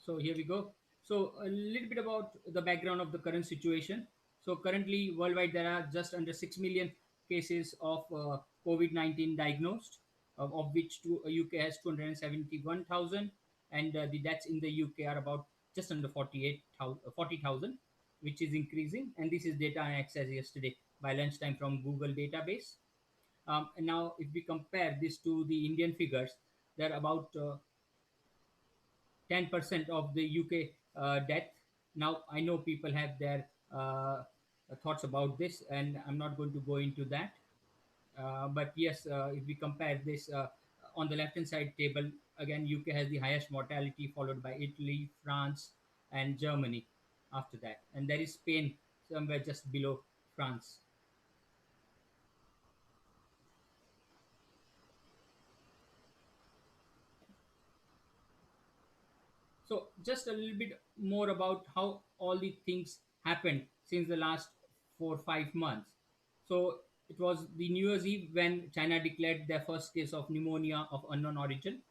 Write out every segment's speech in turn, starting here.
So here we go. So a little bit about the background of the current situation. So currently worldwide there are just under 6 million cases of COVID-19 diagnosed, of which UK has 271,000, and the deaths in the UK are about just under 40,000, which is increasing. And this is data I accessed yesterday by lunchtime from Google database. And now if we compare this to the Indian figures, they're about 10% of the UK death. Now, I know people have their thoughts about this, and I'm not going to go into that. But yes, if we compare this on the left hand side table, again, UK has the highest mortality, followed by Italy, France, and Germany after that. And there is Spain somewhere just below France. So, just a little bit more about how all the things happened since the last 4 5 months. So, it was the New Year's Eve when China declared their first case of pneumonia of unknown origin.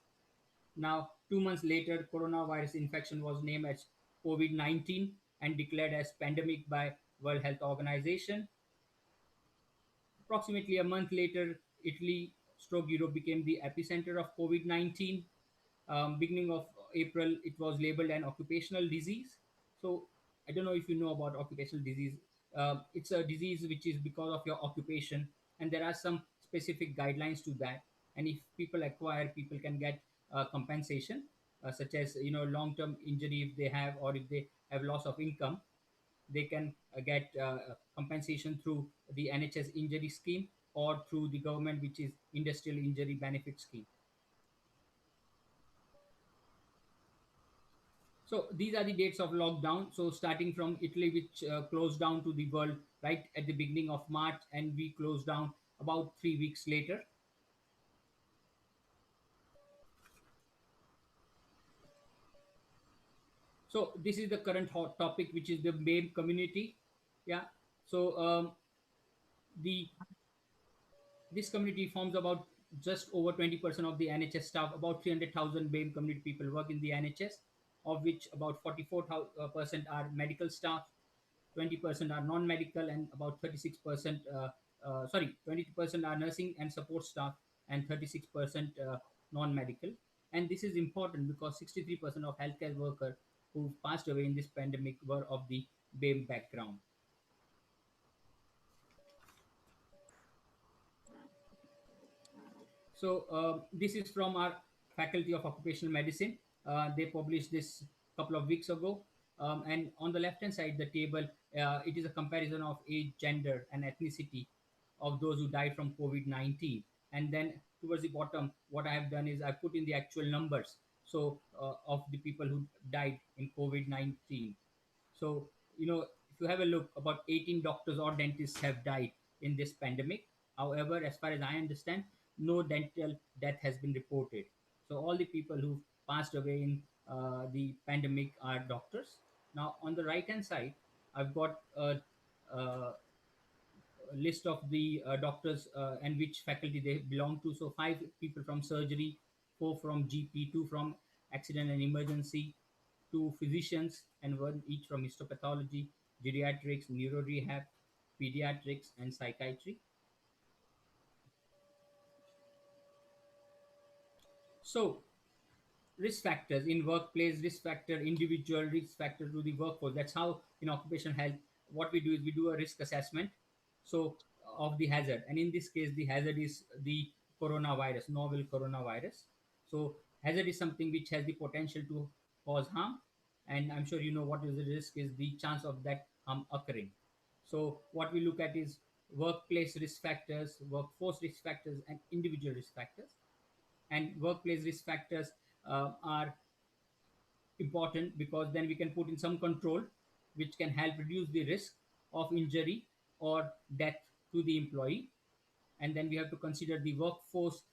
Now, 2 months later, coronavirus infection was named as COVID-19 and declared as pandemic by World Health Organization. Approximately a month later, Italy stroke Europe became the epicenter of COVID 19. Beginning of April, it was labeled an occupational disease. So, I don't know if you know about occupational disease. It's a disease which is because of your occupation, and there are some specific guidelines to that. And if people acquire, people can get compensation, such as long-term injury if they have, or if they have loss of income, they can get compensation through the NHS injury scheme or through the government, which is industrial injury benefit scheme. So these are the dates of lockdown. So starting from Italy, which closed down to the world right at the beginning of March, and we closed down about 3 weeks later. So this is the current hot topic, which is the BAME community. Yeah. So the this community forms about just over 20% of the NHS staff. About 300,000 BAME community people work in the NHS, of which about 44% are medical staff, 20% are non-medical, and about 36%, 20% are nursing and support staff, and 36% non-medical. And this is important because 63% of healthcare workers who passed away in this pandemic were of the BAME background. So this is from our Faculty of Occupational Medicine. They published this couple of weeks ago. And on the left hand side, the table, it is a comparison of age, gender, and ethnicity of those who died from COVID 19. And then towards the bottom, what I have done is I put in the actual numbers. So of the people who died in COVID 19. So, if you have a look, about 18 doctors or dentists have died in this pandemic. However, as far as I understand, no dental death has been reported. So, all the people who passed away in the pandemic are doctors. Now, on the right hand side, I've got a list of the doctors and which faculty they belong to. So, five people from surgery, four from GP, two from accident and emergency, two physicians, and one each from histopathology, geriatrics, neuro rehab, pediatrics, and psychiatry. So, risk factors in workplace, risk factor individual, risk factor to the workforce. That's how in occupational health what we do is we do a risk assessment, so of the hazard, and in this case the hazard is the coronavirus, novel coronavirus. So hazard is something which has the potential to cause harm, and I'm sure you know what is the risk is the chance of that harm occurring. So what we look at is workplace risk factors, workforce risk factors, and individual risk factors. And workplace risk factors are important because then we can put in some control which can help reduce the risk of injury or death to the employee. And then we have to consider the workforce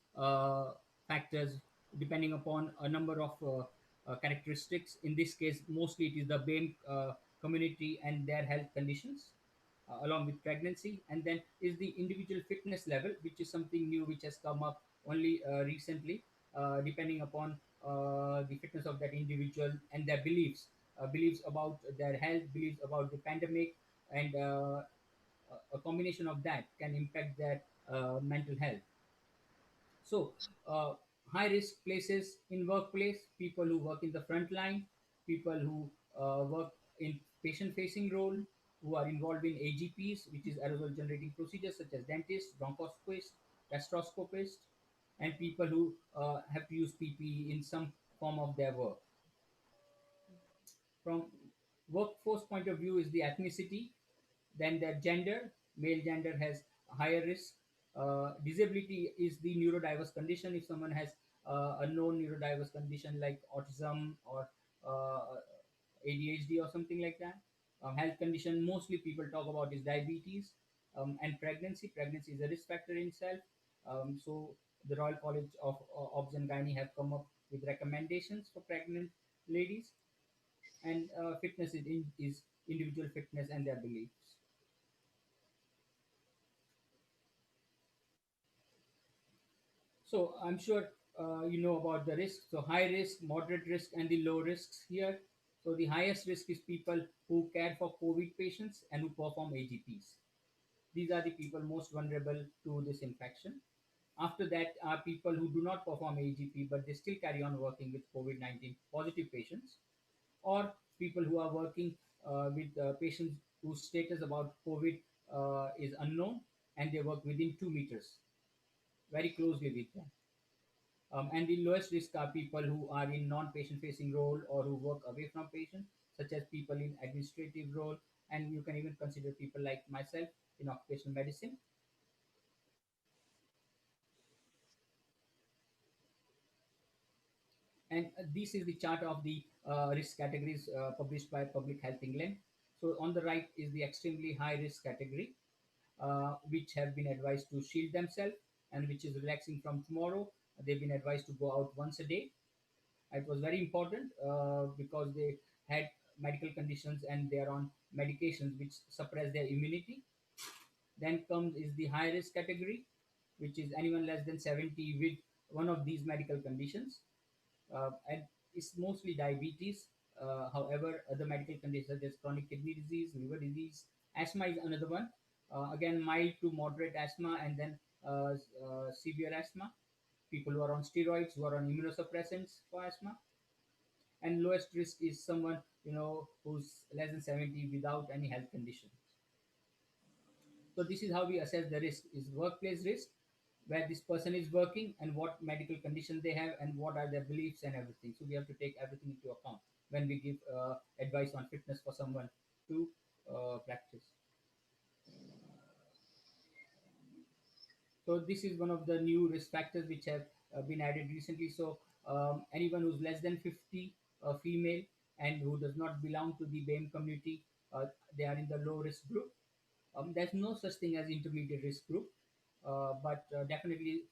factors depending upon a number of characteristics. In this case, mostly it is the BAME community and their health conditions, along with pregnancy. And then is the individual fitness level, which is something new which has come up only recently, depending upon the fitness of that individual and their beliefs, beliefs about their health, beliefs about the pandemic, and a combination of that can impact their mental health. So, uh, high risk places in workplace, people who work in the front line, people who work in patient facing role, who are involved in AGPs, which is aerosol generating procedures such as dentists, bronchoscopists, gastroscopists, and people who have to use PPE in some form of their work. From workforce point of view is the ethnicity, then their gender. Male gender has a higher risk. Disability is the neurodiverse condition. If someone has a known neurodiverse condition like autism or ADHD or something like that. Health condition mostly people talk about is diabetes and pregnancy. Pregnancy is a risk factor in itself. So the Royal College of Obs and Gynae have come up with recommendations for pregnant ladies, and fitness is individual fitness and their beliefs. So I'm sure you know about the risks. So high risk, moderate risk, and the low risks here. So the highest risk is people who care for COVID patients and who perform AGPs. These are the people most vulnerable to this infection. After that are people who do not perform AGP but they still carry on working with COVID-19 positive patients, or people who are working with patients whose status about COVID is unknown and they work within 2 meters, very closely with them. And the lowest risk are people who are in non-patient facing role or who work away from patient, such as people in administrative role, and you can even consider people like myself in occupational medicine. And this is the chart of the risk categories published by Public Health England. So on the right is the extremely high risk category, which have been advised to shield themselves and which is relaxing from tomorrow. They've been advised to go out once a day. It was very important because they had medical conditions and they are on medications which suppress their immunity. Then comes is the high risk category, which is anyone less than 70 with one of these medical conditions, and it's mostly diabetes. However, other medical conditions such as chronic kidney disease, liver disease, asthma is another one. Again, mild to moderate asthma, and then severe asthma. People who are on steroids, who are on immunosuppressants for asthma, and lowest risk is someone who's less than 70 without any health conditions. So this is how we assess the risk: is workplace risk, where this person is working and what medical condition they have and what are their beliefs and everything. So we have to take everything into account when we give advice on fitness for someone to practice. So this is one of the new risk factors which have been added recently. So anyone who's less than 50, female, and who does not belong to the BAME community, they are in the low risk group. There's no such thing as intermediate risk group, but definitely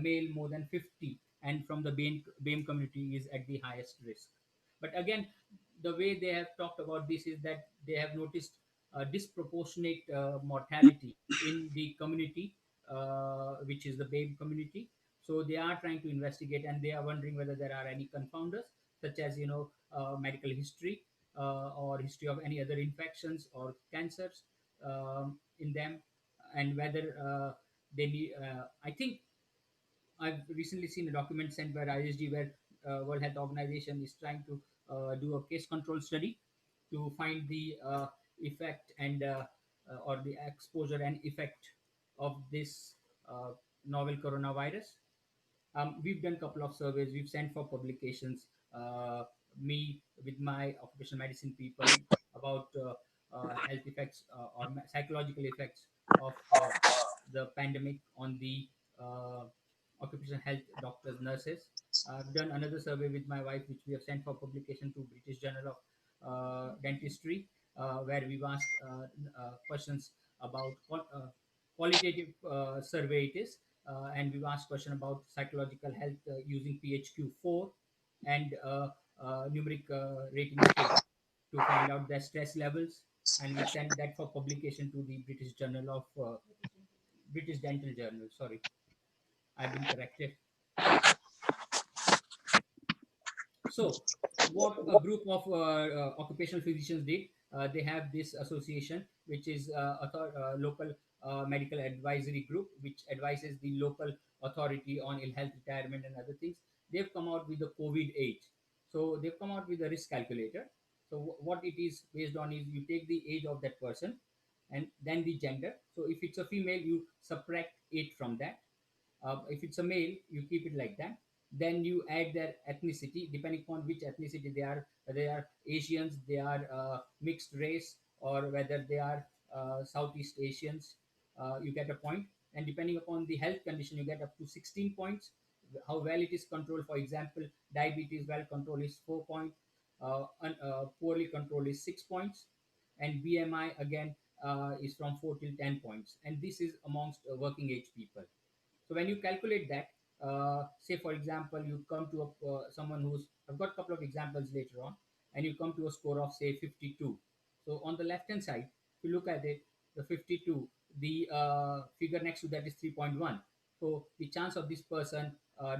male more than 50 and from the BAME community is at the highest risk. But again, the way they have talked about this is that they have noticed disproportionate mortality in the community, which is the BAME community. So they are trying to investigate and they are wondering whether there are any confounders, such as medical history or history of any other infections or cancers in them, and whether they need. I think I've recently seen a document sent by ISG where World Health Organization is trying to do a case control study to find the effect and or the exposure and effect of this novel coronavirus. We've done a couple of surveys. We've sent for publications. Me with my occupational medicine people about health effects or psychological effects of the pandemic on the uh, occupational health doctors, nurses. I've done another survey with my wife, which we have sent for publication to British Journal of Dentistry, where we've asked questions about qualitative survey it is, and we've asked question about psychological health using PHQ-4 and numeric rating scale to find out their stress levels, and we've sent that for publication to the British Journal of British Dental Journal. Sorry, I've been corrected. So, what a group of occupational physicians did, they have this association, which is local medical advisory group, which advises the local authority on ill health, retirement, and other things. They've come out with the COVID age. So, they've come out with a risk calculator. So, what it is based on is you take the age of that person and then the gender. So, if it's a female, you subtract 8 from that. If it's a male, you keep it like that. Then you add their ethnicity, depending upon which ethnicity they are. Whether they are Asians, they are mixed race, or whether they are Southeast Asians, you get a point. And depending upon the health condition, you get up to 16 points. How well it is controlled, for example, diabetes well controlled is 4 points, poorly controlled is 6 points, and BMI again is from 4 till 10 points. And this is amongst working age people. So when you calculate that, say for example, you come to someone who's, I've got a couple of examples later on, and you come to a score of say 52. So on the left hand side, if you look at it, the 52, the figure next to that is 3.1. So the chance of this person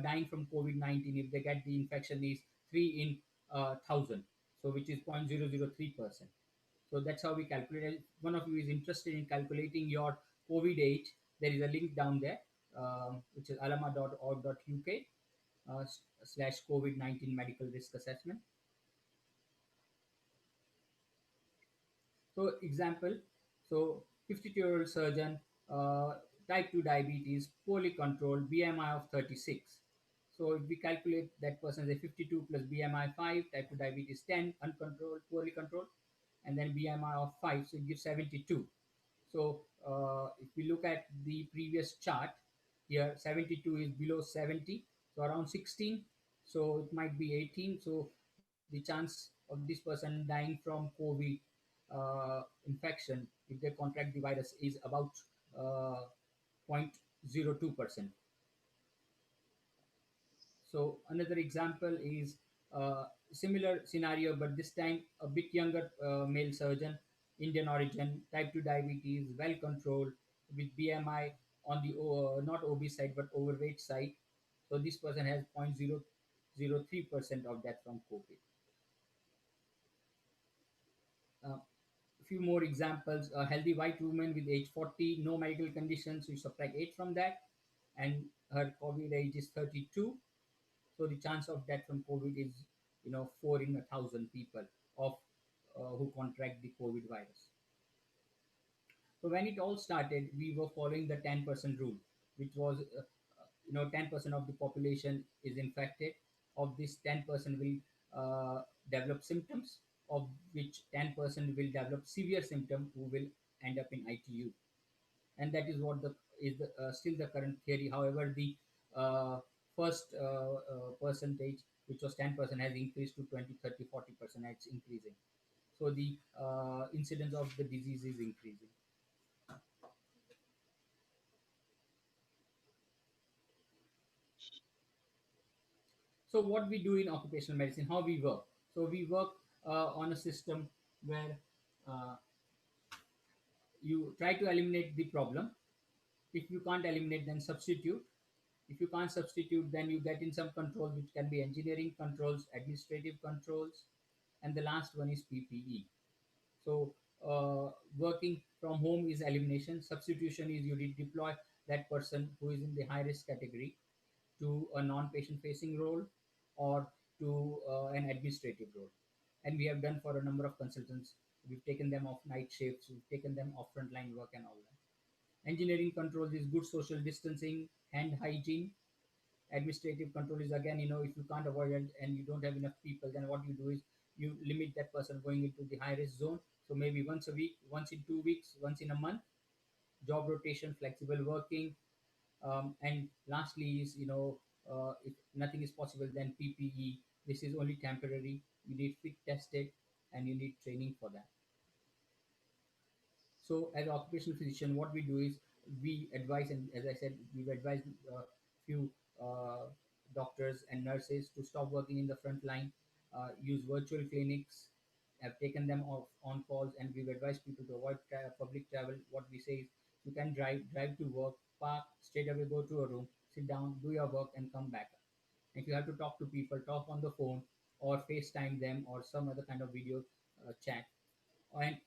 dying from COVID-19 if they get the infection is 3 in 1,000. So which is 0.003%. So that's how we calculate it. If one of you is interested in calculating your COVID age, there is a link down there, which is alama.org.uk slash COVID-19 medical risk assessment. So example, so 52-year-old surgeon, type 2 diabetes, poorly controlled, BMI of 36. So if we calculate that person as a 52 plus BMI 5, type 2 diabetes 10, uncontrolled, poorly controlled, and then BMI of 5, so it gives 72. So if we look at the previous chart, here 72 is below 70, so around 16, so it might be 18. So the chance of this person dying from COVID infection, if they contract the virus, is about uh, 0.02%. So another example is similar scenario, but this time a bit younger male surgeon, Indian origin, type 2 diabetes, well controlled, with BMI on the not obese side but overweight side. So this person has 0.003% of death from COVID. Uh, a few more examples: a healthy white woman with age 40, no medical conditions, we subtract 8 from that, and her COVID age is 32. So the chance of death from COVID is, 4 in 1,000 people of who contract the COVID virus. So when it all started, we were following the 10% rule, which was, 10% of the population is infected. Of this, 10% will develop symptoms, of which 10% will develop severe symptom who will end up in ITU. And that is what the is the, still the current theory. However, the uh, first percentage, which was 10%, has increased to 20, 30, 40%. It's increasing. So the incidence of the disease is increasing. So what we do in occupational medicine, how we work. So we work on a system where uh, you try to eliminate the problem. If you can't eliminate, then substitute. If you can't substitute, then you get in some controls, which can be engineering controls, administrative controls, and the last one is PPE. So working from home is elimination. Substitution is you deploy that person who is in the high risk category to a non-patient facing role or to an administrative role. And we have done for a number of consultants. We've taken them off night shifts, we've taken them off frontline work and all that. Engineering controls is good social distancing, hand hygiene. Administrative control is again, if you can't avoid it and you don't have enough people, then what you do is you limit that person going into the high risk zone. So maybe once a week, once in 2 weeks, once in a month. Job rotation, flexible working, and lastly is, if nothing is possible, then PPE. This is only temporary. You need fit tested, and you need training for that. So, as an occupational physician, what we do is we advise, and as I said, we've advised few uh, doctors and nurses to stop working in the front line, use virtual clinics, have taken them off on calls, and we've advised people to avoid public travel. What we say is you can drive to work, park, straight away go to a room, sit down, do your work, and come back. If you have to talk to people, talk on the phone or FaceTime them or some other kind of video chat, and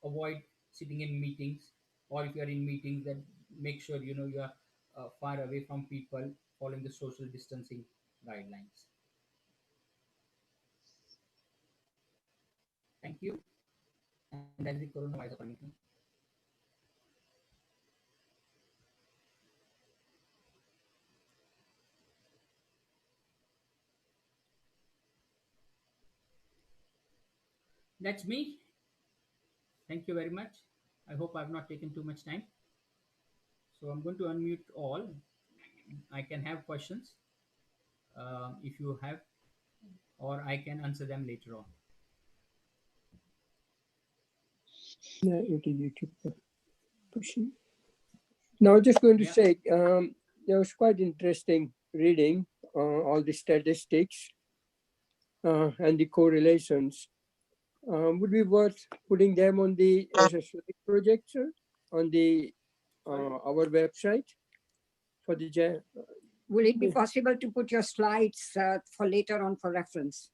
avoid sitting in meetings, or if you are in meetings, then make sure you are far away from people, following the social distancing guidelines. Thank you. And that is the coronavirus according to me. That's me. Thank you very much. I hope I've not taken too much time. So I'm going to unmute all. I can have questions if you have, or I can answer them later on. Yeah, it is YouTube pushing. Now, I'm just going to Yeah. say, it was quite interesting reading all the statistics and the correlations. Would be worth putting them on the as a slide projector on the our website for the. Will it be possible to put your slides for later on for reference?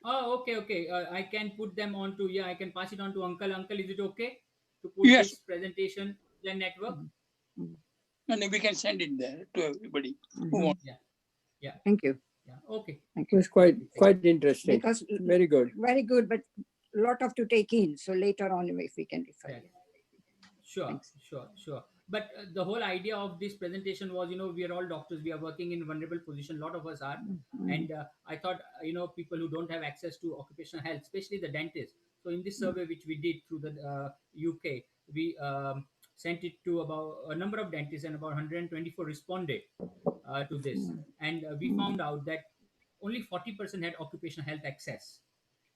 Oh, okay, okay. I can put them on to, yeah, I can pass it on to Uncle. Uncle, is it okay to put Yes. this presentation the network? And we can send it there to everybody who Mhm. wants. Yeah, yeah, Thank you. yeah. Okay. Thank It you. was quite interesting. Because Very good. very good, but a lot of to take in. So later on, if we can refer Yeah. you. Sure, Thanks. sure, sure. But the whole idea of this presentation was, we are all doctors. We are working in vulnerable position. A lot of us are, and I thought, people who don't have access to occupational health, especially the dentists. So in this survey which we did through the UK, we sent it to about a number of dentists, and about 124 responded to this, and we found out that only 40% had occupational health access.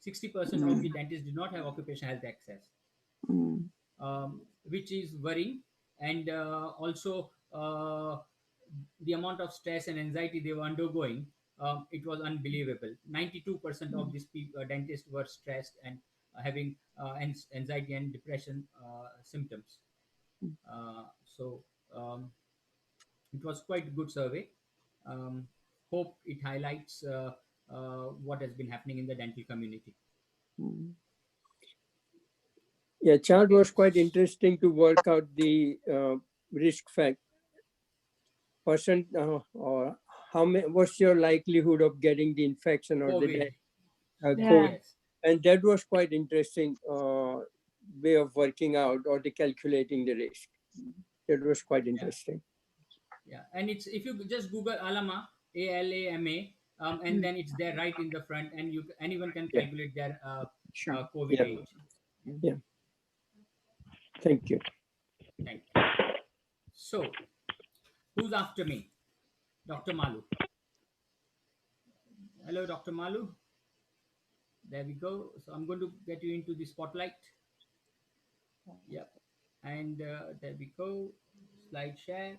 60% of the dentists did not have occupational health access, which is worrying. And also, the amount of stress and anxiety they were undergoing, it was unbelievable. 92% of these dentists were stressed and having anxiety and depression symptoms. So it was quite a good survey. um, Hope it highlights what has been happening in the dental community. Yeah, chart Okay. was quite interesting to work out the risk factor percent or how many, what's your likelihood of getting the infection or the COVID. death. Yeah, COVID. yes. And that was quite interesting way of working out or the calculating the risk. That was quite Yeah, interesting. yeah. And it's, if you just Google Alama, ALAMA, and then it's there right in the front, and anyone can Yeah, calculate their Sure. COVID yeah, age. yeah. Thank you. Thank you. So, who's after me? Dr. Malu. Hello, Dr. Malu. There we go. So I'm going to get you into the spotlight. Yep. And there we go. Slide share.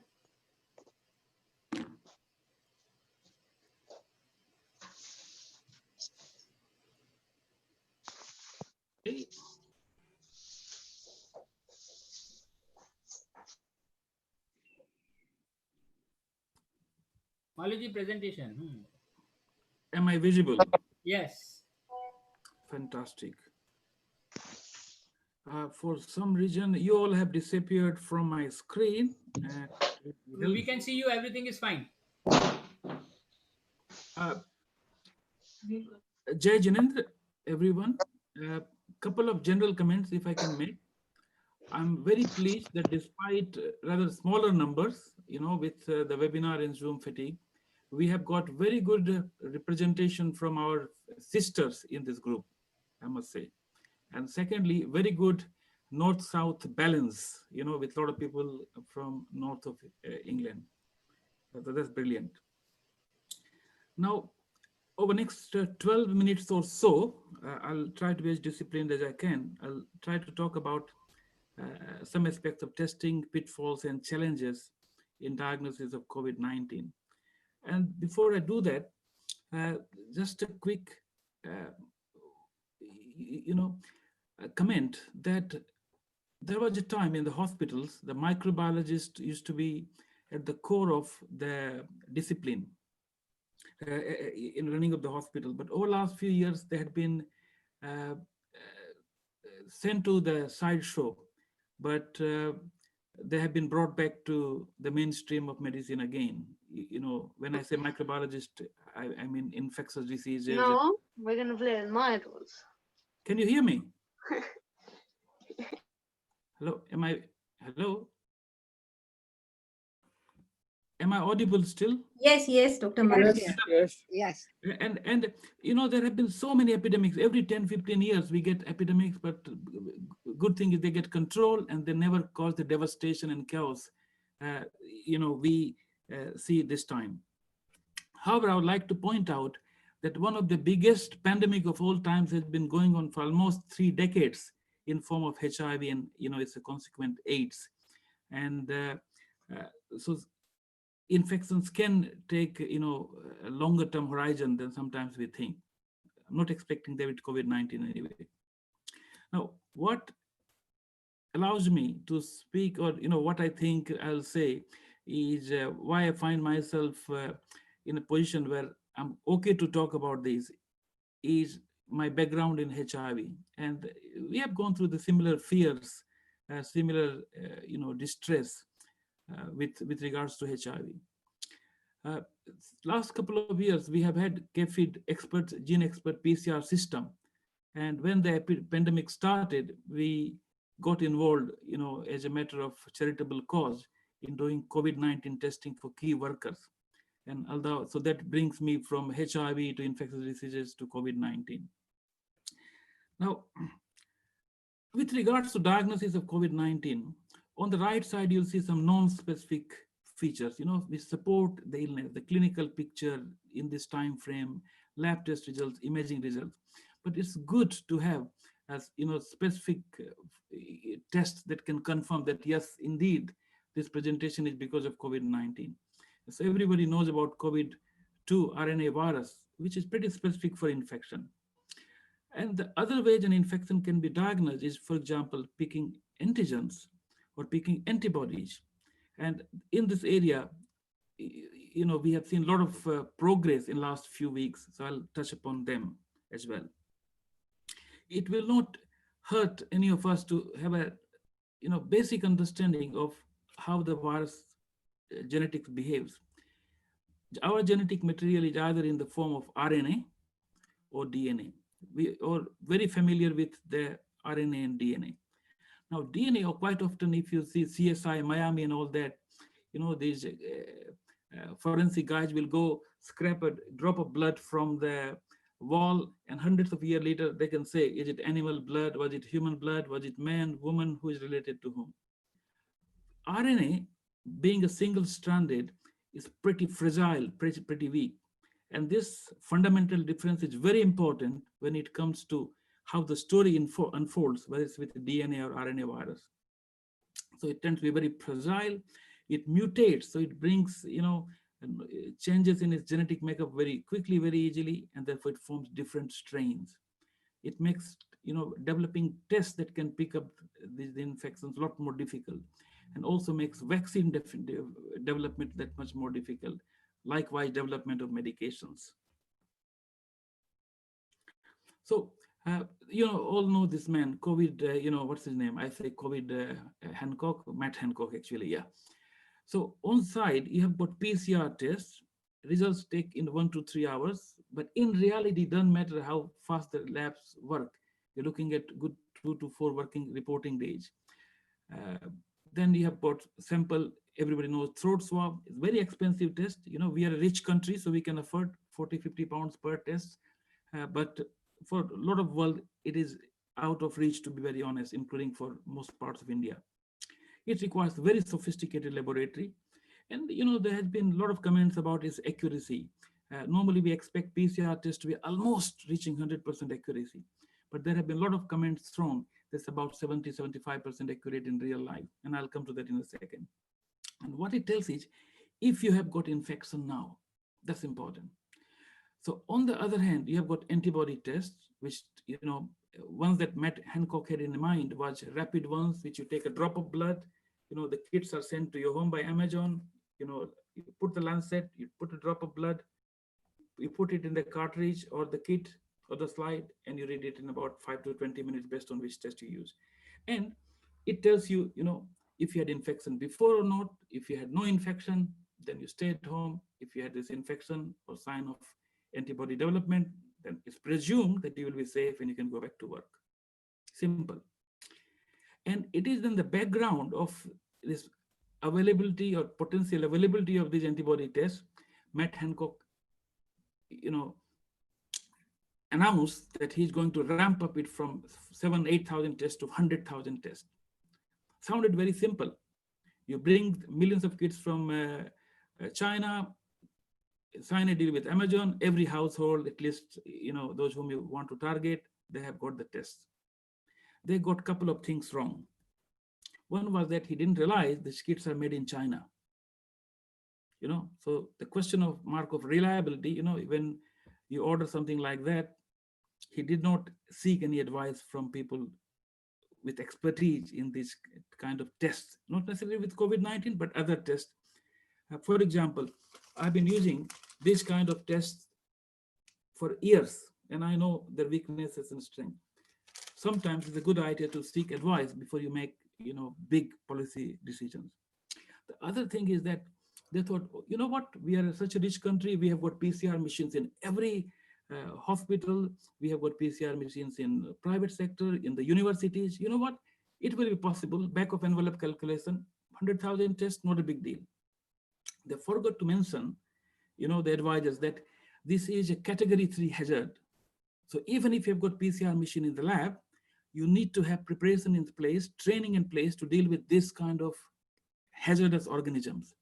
Maluji presentation. Am I visible? Yes. Fantastic. For some reason, you all have disappeared from my screen. We can see you. Everything is fine. Jai Janendra, everyone. Couple of general comments, if I can make. I'm very pleased that despite rather smaller numbers, with the webinar and Zoom fatigue, we have got very good representation from our sisters in this group, I must say. And secondly, very good north-south balance, with a lot of people from north of England. So that's brilliant. Now, over next 12 minutes or so, I'll try to be as disciplined as I can. I'll try to talk about some aspects of testing, pitfalls, and challenges in diagnosis of COVID-19. And before I do that, just a quick, comment that there was a time in the hospitals, the microbiologist used to be at the core of the discipline. in running of the hospital. But over the last few years, they had been uh, sent to the sideshow, but they have been brought back to the mainstream of medicine again. When I say microbiologist, I mean infectious diseases. No, we're gonna play my rules. Can you hear me? Hello, hello? Am I audible still? Yes, Dr. Yes, Mark. Yes, yes, yes. yes. And there have been so many epidemics. Every 10, 15 years we get epidemics, but good thing is they get control and they never cause the devastation and chaos we see this time. However, I would like to point out that one of the biggest pandemic of all times has been going on for almost 3 decades in form of HIV and it's a consequent AIDS. And so infections can take a longer term horizon than sometimes we think. I'm not expecting that with COVID-19 anyway. Now, what allows me to speak, or what I think I'll say is why I find myself in a position where I'm okay to talk about this is my background in HIV, and we have gone through the similar fears, similar distress with regards to HIV. Last couple of years, we have had CAFID experts, gene expert PCR system. And when the pandemic started, we got involved, as a matter of charitable cause in doing COVID-19 testing for key workers. And so that brings me from HIV to infectious diseases to COVID-19. Now, with regards to diagnosis of COVID-19, on the right side, you'll see some non-specific features, which support the illness, the clinical picture in this time frame, lab test results, imaging results. But it's good to have as specific tests that can confirm that yes, indeed, this presentation is because of COVID-19. So everybody knows about COVID-2 RNA virus, which is pretty specific for infection. And the other way an infection can be diagnosed is, for example, picking antigens or picking antibodies. And in this area, we have seen a lot of progress in the last few weeks. So I'll touch upon them as well. It will not hurt any of us to have a basic understanding of how the virus genetics behaves. Our genetic material is either in the form of RNA or DNA. We are very familiar with the RNA and DNA. Now, DNA, or quite often, if you see CSI, Miami, and all that, these forensic guys will go scrap a drop of blood from the wall, and hundreds of years later, they can say, is it animal blood? Was it human blood? Was it man, woman? Who is related to whom? RNA, being a single-stranded, is pretty fragile, pretty weak. And this fundamental difference is very important when it comes to how the story unfolds, whether it's with DNA or RNA virus. So it tends to be very fragile. It mutates, so it brings, changes in its genetic makeup very quickly, very easily, and therefore it forms different strains. It makes, developing tests that can pick up these infections a lot more difficult, and also makes vaccine development that much more difficult. Likewise, development of medications. So, all know this man, COVID, what's his name? I say COVID Hancock, Matt Hancock, actually, yeah. So on side, you have got PCR tests. Results take in 1 to 3 hours, but in reality, it doesn't matter how fast the labs work. You're looking at good 2 to 4 working reporting days. Then you have got sample, everybody knows throat swab, it's very expensive test. We are a rich country, so we can afford 40, 50 pounds per test. But for a lot of world, it is out of reach, to be very honest, including for most parts of India. It requires very sophisticated laboratory. And, there has been a lot of comments about its accuracy. Normally, we expect PCR tests to be almost reaching 100% accuracy. But there have been a lot of comments thrown that's about 70, 75% accurate in real life. And I'll come to that in a second. And what it tells is, if you have got infection now, that's important. So on the other hand, you have got antibody tests, which, ones that Matt Hancock had in mind was rapid ones, which you take a drop of blood, the kits are sent to your home by Amazon, you put the lancet, you put a drop of blood, you put it in the cartridge or the kit or the slide, and you read it in about 5 to 20 minutes based on which test you use. And it tells you, if you had infection before or not. If you had no infection, then you stay at home. If you had this infection or sign of antibody development, then it's presumed that you will be safe and you can go back to work. Simple. And it is in the background of this availability or potential availability of these antibody tests, Matt Hancock, announced that he's going to ramp up it from 8,000 tests to 100,000 tests. Sounded very simple. You bring millions of kits from China, sign a deal with Amazon, every household, at least, those whom you want to target, they have got the tests. They got a couple of things wrong. One was that he didn't realize the kits are made in China. So the question of mark of reliability, when you order something like that, he did not seek any advice from people with expertise in this kind of tests, not necessarily with COVID-19, but other tests. For example, I've been using this kind of tests for years, and I know their weaknesses and strength. Sometimes it's a good idea to seek advice before you make, big policy decisions. The other thing is that they thought, you know what, we are such a rich country, we have got PCR machines in every hospital, we have got PCR machines in private sector, in the universities. You know what, it will be possible, back of envelope calculation, 100,000 tests, not a big deal. They forgot to mention, the advisors, that this is a category 3 hazard. So even if you've got PCR machine in the lab, you need to have preparation in place, training in place to deal with this kind of hazardous organisms.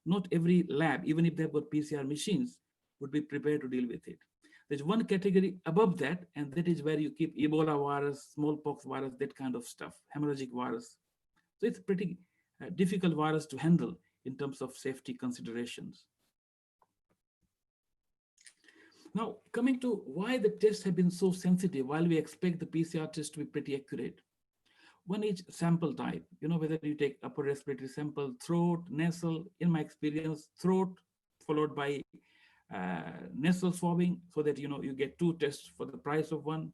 Not every lab, even if they've got PCR machines, would be prepared to deal with it. There's one category above that, and that is where you keep Ebola virus, smallpox virus, that kind of stuff, hemorrhagic virus. So it's pretty difficult virus to handle in terms of safety considerations. Now, coming to why the tests have been so sensitive while we expect the PCR test to be pretty accurate. One is sample type, whether you take upper respiratory sample, throat, nasal. In my experience, throat followed by nasal swabbing, so that you get 2 tests for the price of 1,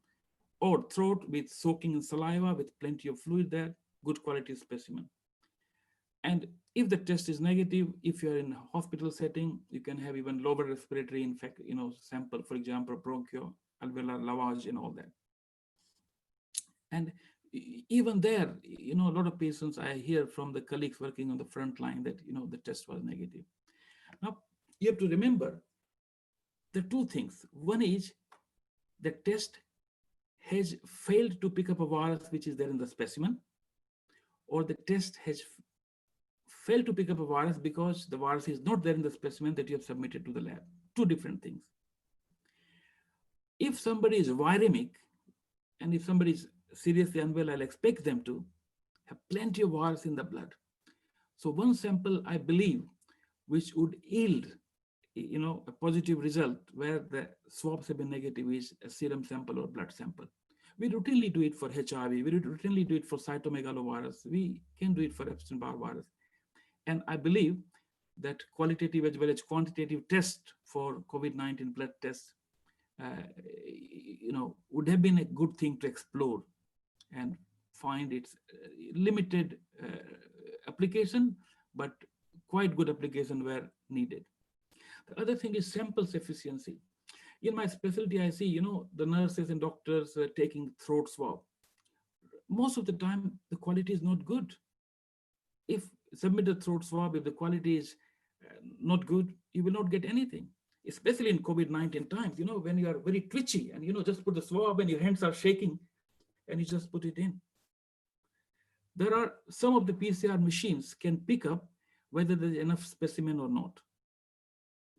or throat with soaking in saliva with plenty of fluid there, good quality specimen. And if the test is negative, if you're in a hospital setting, you can have even lower respiratory sample, for example, bronchio, alveolar lavage and all that. And even there, a lot of patients, I hear from the colleagues working on the front line that, the test was negative. Now, you have to remember the 2 things. One is the test has failed to pick up a virus which is there in the specimen, or the test has failed to pick up a virus because the virus is not there in the specimen that you have submitted to the lab. 2 different things. If somebody is viremic, and if somebody is seriously unwell, I'll expect them to have plenty of virus in the blood. So one sample, I believe, which would yield, a positive result where the swabs have been negative, is a serum sample or blood sample. We routinely do it for HIV. We routinely do it for cytomegalovirus. We can do it for Epstein-Barr virus. And I believe that qualitative as well as quantitative test for COVID-19 blood tests, would have been a good thing to explore and find its limited application, but quite good application where needed. The other thing is sample sufficiency. In my specialty, I see, the nurses and doctors taking throat swab. Most of the time, the quality is not good. If submitted throat swab, if the quality is not good, you will not get anything, especially in COVID-19 times, when you are very twitchy and, just put the swab and your hands are shaking and you just put it in. There are some of the PCR machines can pick up whether there's enough specimen or not,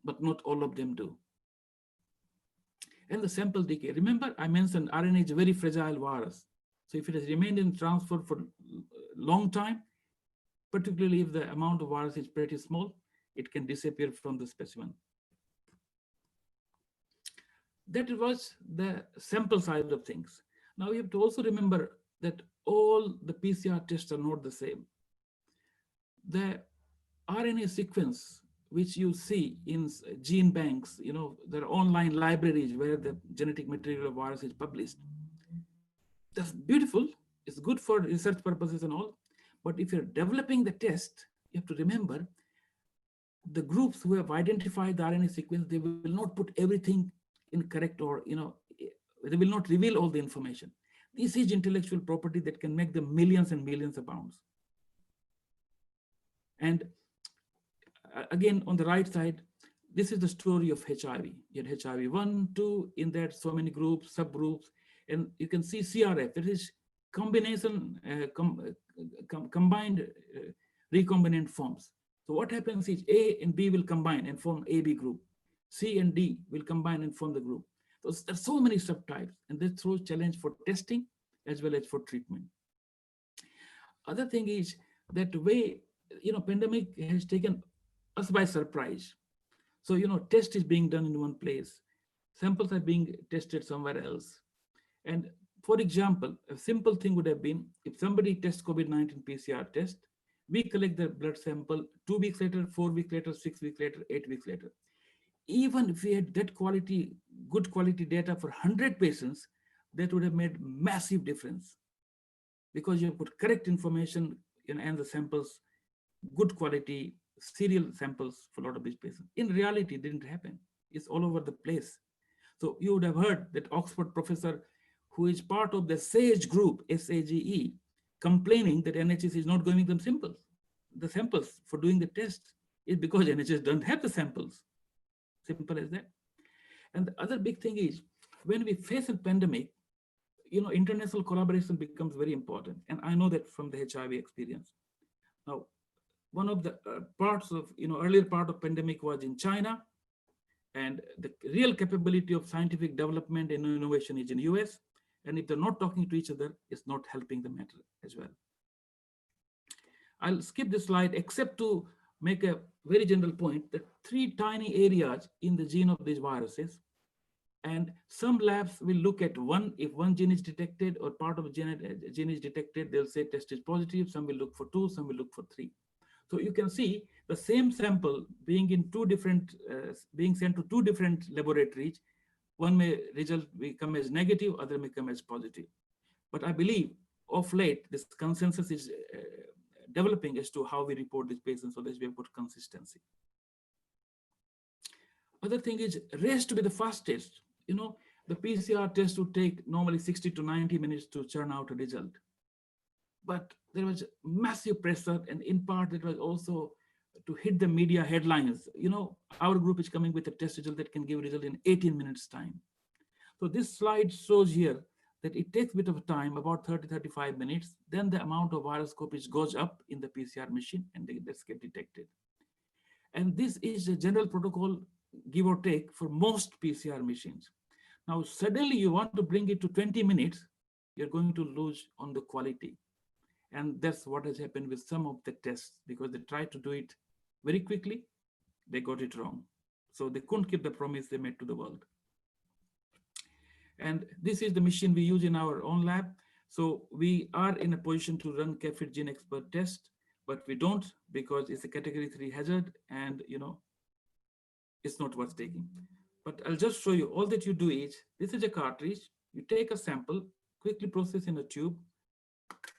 but not all of them do. And the sample decay. Remember, I mentioned RNA is a very fragile virus. So if it has remained in transfer for a long time, particularly if the amount of virus is pretty small, it can disappear from the specimen. That was the sample side of things. Now you have to also remember that all the PCR tests are not the same. The RNA sequence which you see in gene banks, there are online libraries where the genetic material of virus is published. That's beautiful. It's good for research purposes and all. But if you're developing the test, you have to remember the groups who have identified the RNA sequence, they will not put everything in correct, or they will not reveal all the information. This is intellectual property that can make them millions and millions of pounds. And again, on the right side, this is the story of HIV. You had HIV 1, 2, in that so many groups, subgroups, and you can see CRF, that is combination, combined recombinant forms. So what happens is A and B will combine and form AB group. C and D will combine and form the group. So there's so many subtypes, and this throws challenge for testing as well as for treatment. Other thing is that the way, pandemic has taken us by surprise. So, test is being done in one place. Samples are being tested somewhere else. And for example, a simple thing would have been if somebody tests COVID-19 PCR test, we collect their blood sample 2 weeks later, 4 weeks later, 6 weeks later, 8 weeks later. Even if we had that quality, good quality data for 100 patients, that would have made massive difference, because you put correct information and the samples, good quality serial samples for a lot of these patients. In reality, it didn't happen. It's all over the place. So you would have heard that Oxford professor, who is part of the SAGE group, SAGE, complaining that NHS is not giving them the samples for doing the test, is because NHS don't have the samples. Simple as that. And the other big thing is, when we face a pandemic, international collaboration becomes very important. And I know that from the HIV experience. Now, one of the parts of, earlier part of pandemic was in China, and the real capability of scientific development and innovation is in US. And if they're not talking to each other, it's not helping the matter as well. I'll skip this slide except to make a very general point that 3 tiny areas in the gene of these viruses, and some labs will look at one. If one gene is detected or part of a gene is detected, they'll say test is positive. Some will look for 2, some will look for 3. So you can see the same sample being in 2 different, being sent to 2 different laboratories. One may result come as negative, other may come as positive. But I believe of late, this consensus is developing as to how we report these patients, so that we have got consistency. Other thing is race to be the fastest. The PCR test would take normally 60 to 90 minutes to churn out a result. But there was massive pressure, and in part it was also to hit the media headlines. Our group is coming with a test result that can give a result in 18 minutes time. So this slide shows here that it takes a bit of time, about 30-35 minutes. Then the amount of virus copies goes up in the PCR machine, and they get detected. And this is a general protocol, give or take, for most PCR machines. Now, suddenly you want to bring it to 20 minutes, you're going to lose on the quality. And that's what has happened with some of the tests, because they tried to do it very quickly, they got it wrong. So they couldn't keep the promise they made to the world. And this is the machine we use in our own lab. So we are in a position to run CAFID gene expert test, but we don't, because it's a category 3 hazard, and it's not worth taking. But I'll just show you. All that you do is, this is a cartridge. You take a sample, quickly process in a tube,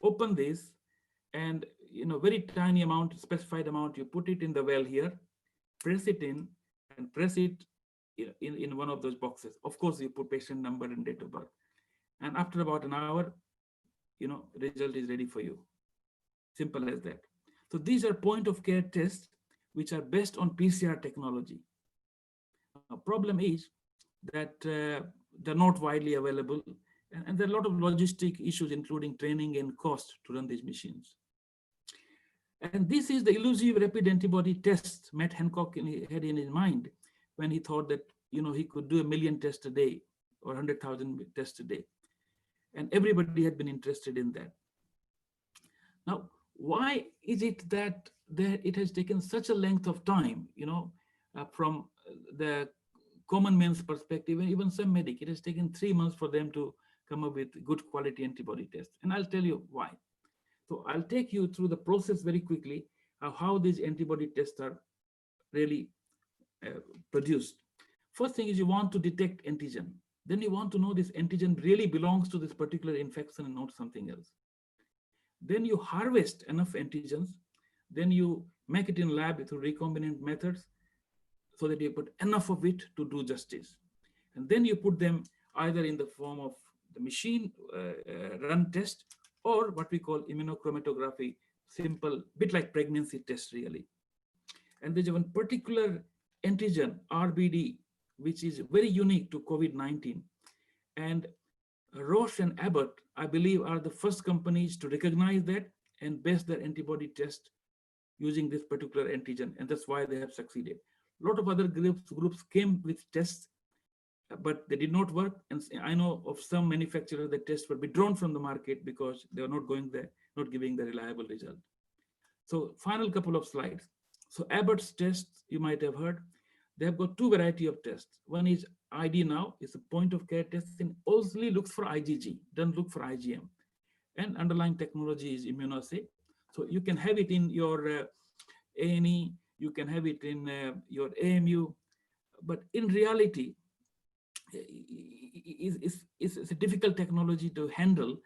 open this, and very tiny amount, specified amount, you put it in the well here, press it in, and press it in one of those boxes. Of course, you put patient number and date of birth. And after about an hour, result is ready for you. Simple as that. So these are point of care tests, which are based on PCR technology. A problem is that they're not widely available, and there are a lot of logistic issues, including training and cost to run these machines. And this is the elusive rapid antibody test Matt Hancock had in his mind when he thought that he could do 1 million tests a day or 100,000 tests a day. And everybody had been interested in that. Now, why is it that it has taken such a length of time, from the common man's perspective, and even some medic, it has taken 3 months for them to come up with good quality antibody tests. And I'll tell you why. So I'll take you through the process very quickly of how these antibody tests are really produced. First thing is you want to detect antigen. Then you want to know this antigen really belongs to this particular infection and not something else. Then you harvest enough antigens. Then you make it in lab through recombinant methods so that you put enough of it to do justice. And then you put them either in the form of the machine run test or what we call immunochromatography, simple, bit like pregnancy test really. And there's one particular antigen, RBD, which is very unique to COVID-19. And Roche and Abbott, I believe, are the first companies to recognize that and base their antibody test using this particular antigen. And that's why they have succeeded. A lot of other groups came with tests, but they did not work. And I know of some manufacturers that tests were withdrawn from the market because they are not going there, not giving the reliable result. So final couple of slides. So Abbott's tests, you might have heard, they have got two variety of tests. One is ID now, it's a point of care test and only looks for IgG, doesn't look for IgM. And underlying technology is immunoassay. So you can have it in your A&E, you can have it in your AMU, but in reality, it's a difficult technology to handle,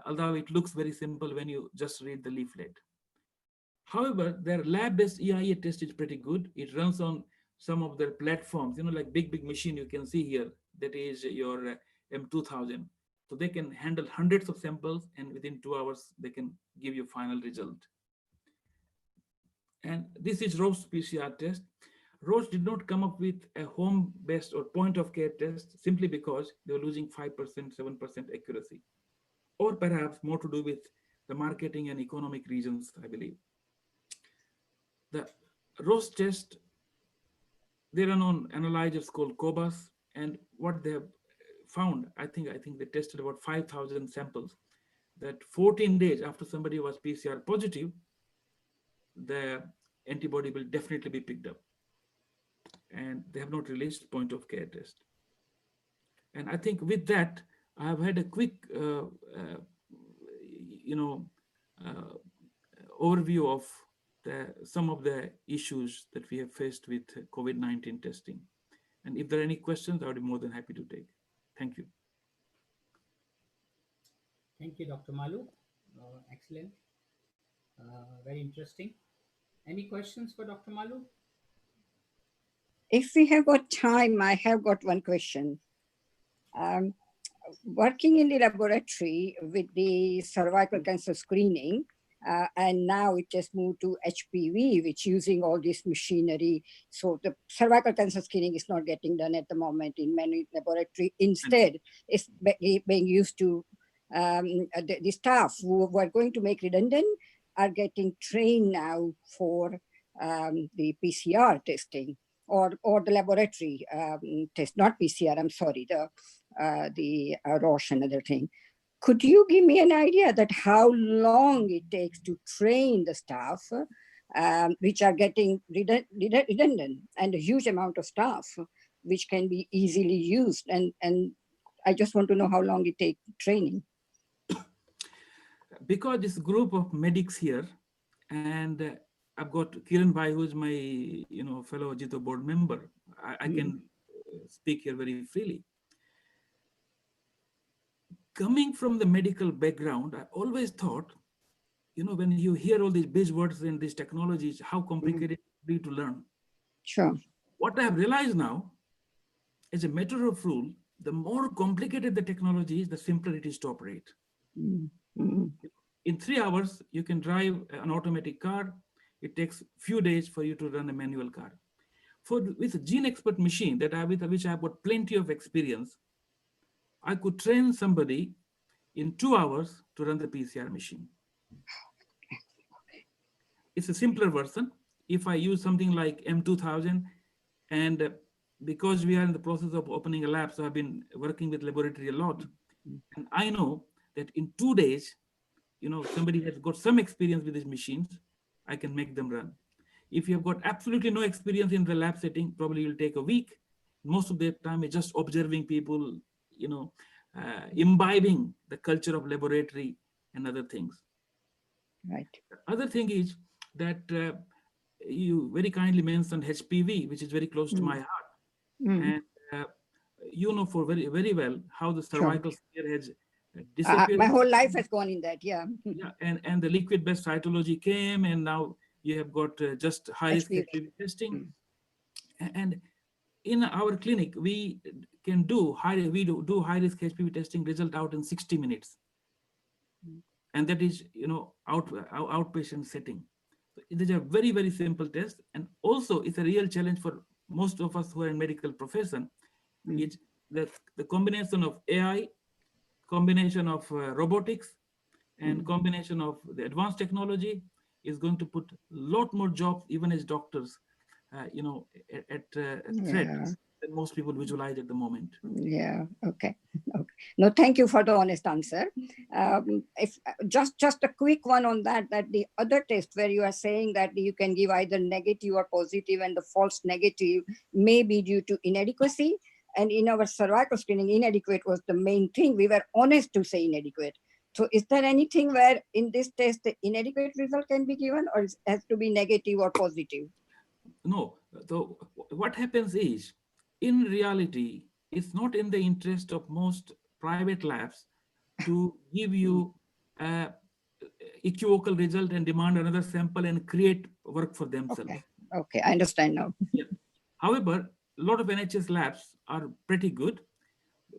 although it looks very simple when you just read the leaflet. However, their lab-based EIA test is pretty good. It runs on some of their platforms, like big machine you can see here, that is your M2000. So they can handle hundreds of samples and within 2 hours, they can give you final result. And this is Roche's PCR test. Roche did not come up with a home-based or point-of-care test simply because they were losing 5%, 7% accuracy, or perhaps more to do with the marketing and economic reasons, I believe. The Roche test, they run on analyzers called COBAS, and what they have found, I think they tested about 5,000 samples, that 14 days after somebody was PCR positive, the antibody will definitely be picked up. And they have not released point of care test. And I think with that, I have had a quick, overview of some of the issues that we have faced with COVID-19 testing. And if there are any questions, I would be more than happy to take. Thank you. Thank you, Dr. Malu. Excellent. Very interesting. Any questions for Dr. Malu? If we have got time, I have got one question. Working in the laboratory with the cervical cancer screening, and now it just moved to HPV, which using all this machinery. So the cervical cancer screening is not getting done at the moment in many laboratory. Instead, it's being used to the staff who are going to make redundant are getting trained now for the PCR testing or the laboratory test, not PCR, I'm sorry, the Roche and other thing. Could you give me an idea that how long it takes to train the staff, which are getting redundant, and a huge amount of staff, which can be easily used? And I just want to know how long it takes training. Because this group of medics here, and I've got Kiran Bhai, who's my fellow JITO board member. I can speak here very freely. Coming from the medical background, I always thought, when you hear all these buzzwords and these technologies, how complicated it be to learn. Sure. What I have realized now, as a matter of rule, the more complicated the technology is, the simpler it is to operate. In 3 hours, you can drive an automatic car. It takes few days for you to run a manual car. With a gene expert machine with which I have got plenty of experience, I could train somebody in 2 hours to run the PCR machine. It's a simpler version. If I use something like M2000, and because we are in the process of opening a lab, so I've been working with laboratory a lot, and I know that in 2 days, somebody has got some experience with these machines, I can make them run. If you have got absolutely no experience in the lab setting, probably it'll take a week. Most of the time, it's just observing people, imbibing the culture of laboratory and other things. Right. The other thing is that you very kindly mentioned HPV, which is very close to my heart. And you know for very well how the Sure. cervical smear has disappeared. My whole life has gone in that, yeah. Yeah, and the liquid-based cytology came, and now you have got just high-risk HPV. HPV testing. And in our clinic, we can do high-risk HPV testing result out in 60 minutes, and that is outpatient setting. So it is a very simple test, and also it's a real challenge for most of us who are in medical profession. It's the combination of AI, combination of robotics, and combination of the advanced technology is going to put a lot more jobs, even as doctors, at threat Yeah. than most people visualize at the moment. Yeah. Okay. No, thank you for the honest answer. If just a quick one on that the other test where you are saying that you can give either negative or positive, and the false negative may be due to inadequacy. And in our cervical screening, inadequate was the main thing. We were honest to say inadequate. So is there anything where in this test the inadequate result can be given, or it has to be negative or positive? No, so what happens is, in reality, it's not in the interest of most private labs to give you a equivocal result and demand another sample and create work for themselves. Okay, I understand now. Yeah. However, a lot of NHS labs are pretty good.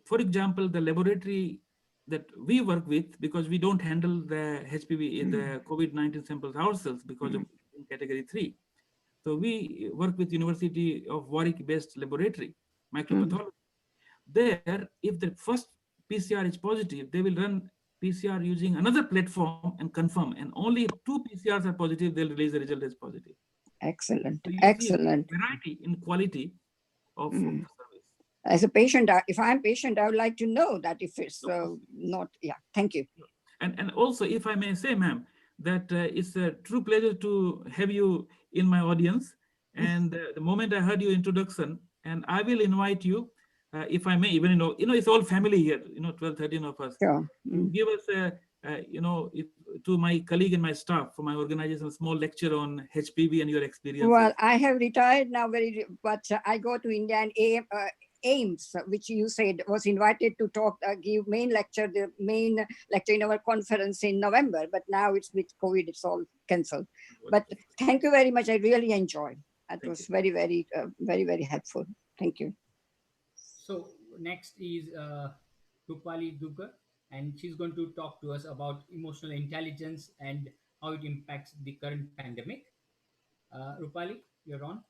For example, the laboratory that we work with, because we don't handle the HPV, the COVID-19 samples ourselves because of category 3. So we work with University of Warwick-based laboratory, micropathology. There, if the first PCR is positive, they will run PCR using another platform and confirm. And only if 2 PCRs are positive, they'll release the result as positive. Excellent. So you Excellent. see variety in quality of the service. As a patient, if I'm patient, I would like to know that if it's not, yeah, thank you. And also, if I may say, ma'am, that it's a true pleasure to have you in my audience. And the moment I heard your introduction, and I will invite you, if I may, even, it's all family here, 12, 13 of us. Sure. To give us to my colleague and my staff for my organization, a small lecture on HPV and your experiences. Well, I have retired now, but I go to India and AIMS, which you said was invited to talk, give the main lecture in our conference in November. But now it's with COVID, it's all cancelled. But thank you very much. I really enjoyed. It was very, very helpful. Thank you. So next is Rupali Dugar, and she's going to talk to us about emotional intelligence and how it impacts the current pandemic. Rupali, you're on.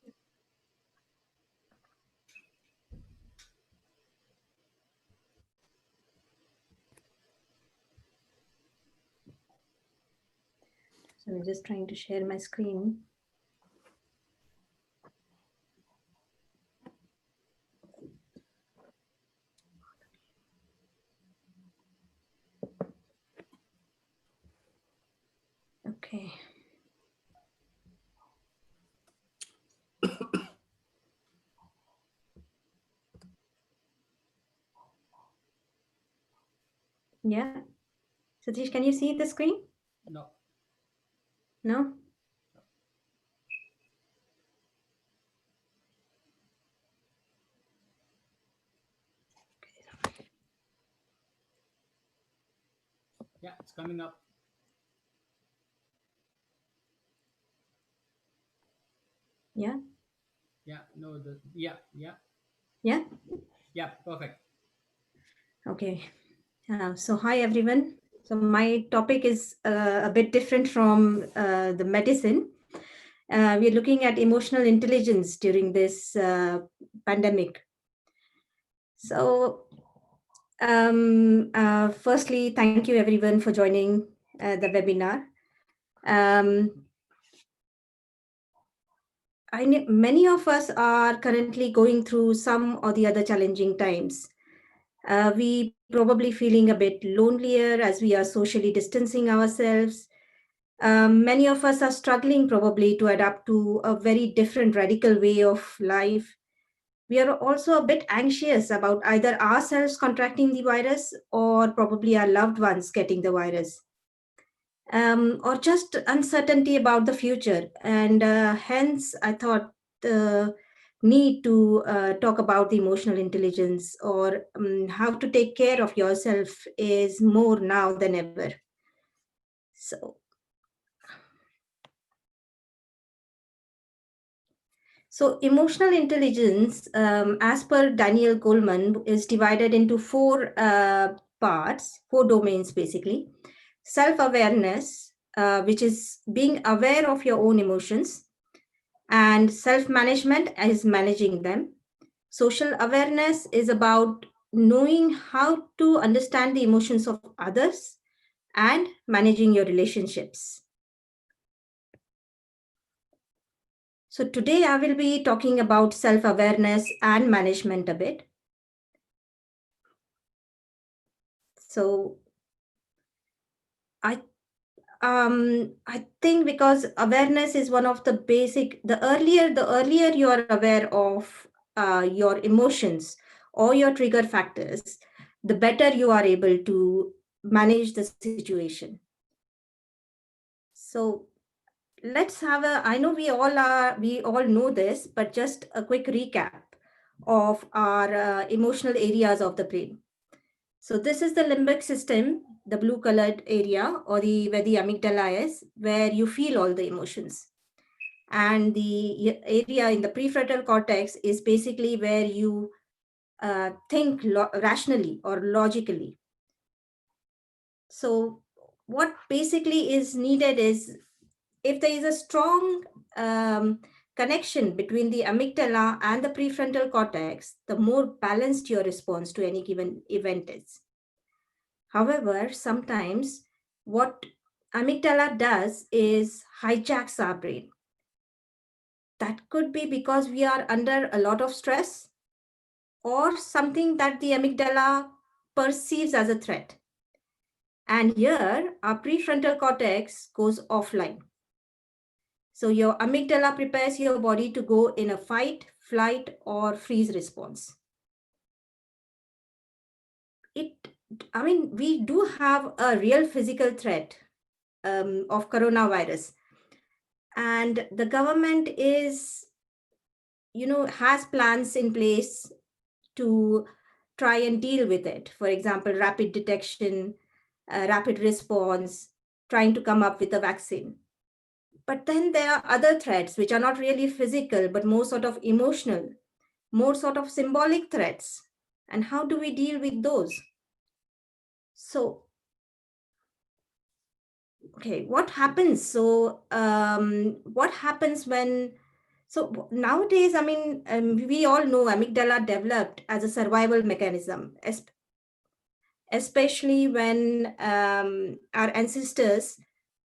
So I'm just trying to share my screen. Okay. Yeah. Satish, can you see the screen? No. No? Yeah, it's coming up. Yeah. Yeah, no, yeah. Yeah? Yeah, perfect. Okay. So hi, everyone. So my topic is a bit different from the medicine. We're looking at emotional intelligence during this pandemic. So firstly, thank you everyone for joining the webinar. Many of us are currently going through some or the other challenging times. We probably feeling a bit lonelier as we are socially distancing ourselves. Many of us are struggling probably to adapt to a very different radical way of life. We are also a bit anxious about either ourselves contracting the virus or probably our loved ones getting the virus. or just uncertainty about the future. And hence, I thought the need to talk about the emotional intelligence, or how to take care of yourself is more now than ever. So, emotional intelligence, as per Daniel Goleman, is divided into four parts, four domains basically. Self-awareness, which is being aware of your own emotions, and self-management is managing them. Social awareness is about knowing how to understand the emotions of others and managing your relationships. So today I will be talking about self-awareness and management a bit. So I think because awareness is one of the basic, the earlier you are aware of your emotions or your trigger factors, the better you are able to manage the situation. So let's have a, I know we all know this, but just a quick recap of our emotional areas of the brain. So this is the limbic system, the blue colored area, or where the amygdala is, where you feel all the emotions. And the area in the prefrontal cortex is basically where you think rationally or logically. So what basically is needed is, if there is a strong connection between the amygdala and the prefrontal cortex, the more balanced your response to any given event is. However, sometimes what amygdala does is hijacks our brain. That could be because we are under a lot of stress, or something that the amygdala perceives as a threat. And here, our prefrontal cortex goes offline. So your amygdala prepares your body to go in a fight, flight, or freeze response. We do have a real physical threat of coronavirus. And the government has plans in place to try and deal with it. For example, rapid detection, rapid response, trying to come up with a vaccine. But then there are other threats which are not really physical, but more sort of emotional, more sort of symbolic threats. And how do we deal with those? So, okay, what happens? So, what happens when, so nowadays, we all know amygdala developed as a survival mechanism, especially when our ancestors